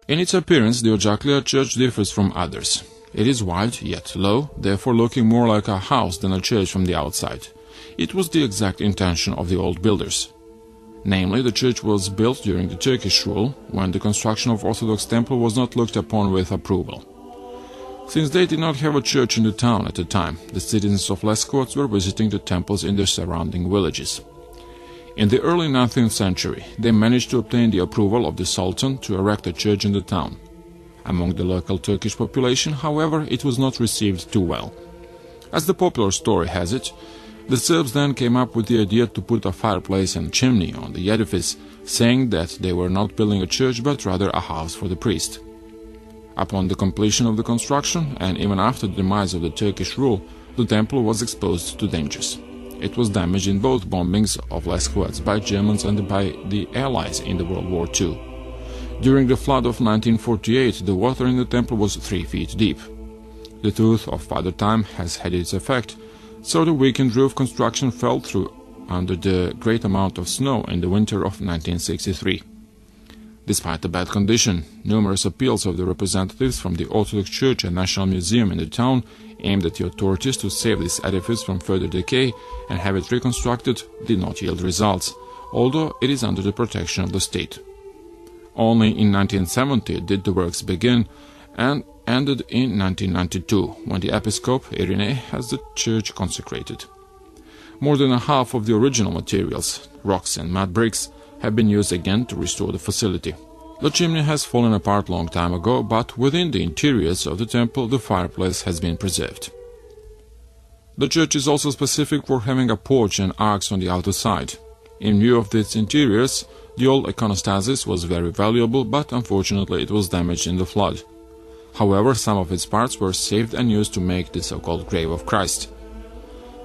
In its appearance, the Odzaklija church differs from others. It is wide, yet low, therefore looking more like a house than a church from the outside. It was the exact intention of the old builders. Namely, the church was built during the Turkish rule, when the construction of Orthodox temple was not looked upon with approval. Since they did not have a church in the town at the time, the citizens of Leskovac were visiting the temples in the surrounding villages. In the early 19th century, they managed to obtain the approval of the Sultan to erect a church in the town. Among the local Turkish population, however, it was not received too well. As the popular story has it, the Serbs then came up with the idea to put a fireplace and chimney on the edifice, saying that they were not building a church but rather a house for the priest. Upon the completion of the construction, and even after the demise of the Turkish rule, the temple was exposed to dangers. It was damaged in both bombings of Leskovac by Germans and by the Allies in the World War II. During the flood of 1948, the water in the temple was 3 feet deep. The tooth of Father Time has had its effect, so the weakened roof construction fell through under the great amount of snow in the winter of 1963. Despite the bad condition, numerous appeals of the representatives from the Orthodox Church and National Museum in the town aimed at the authorities to save this edifice from further decay and have it reconstructed did not yield results, although it is under the protection of the state. Only in 1970 did the works begin, and ended in 1992, when the Episcopal Irene has the church consecrated. More than a half of the original materials, rocks and mud bricks, have been used again to restore the facility. The chimney has fallen apart long time ago, but within the interiors of the temple the fireplace has been preserved. The church is also specific for having a porch and arcs on the outer side. In view of its interiors, the old iconostasis was very valuable, but unfortunately it was damaged in the flood. However, some of its parts were saved and used to make the so-called grave of Christ.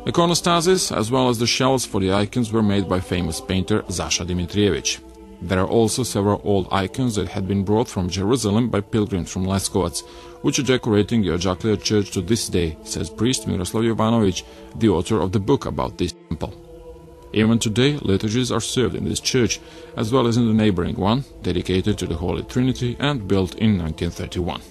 Iconostasis, as well as the shells for the icons, were made by famous painter Zasha Dimitrievich. There are also several old icons that had been brought from Jerusalem by pilgrims from Leskovac, which are decorating the Odzaklija church to this day, says priest Miroslav Jovanovic, the author of the book about this temple. Even today, liturgies are served in this church, as well as in the neighboring one, dedicated to the Holy Trinity and built in 1931.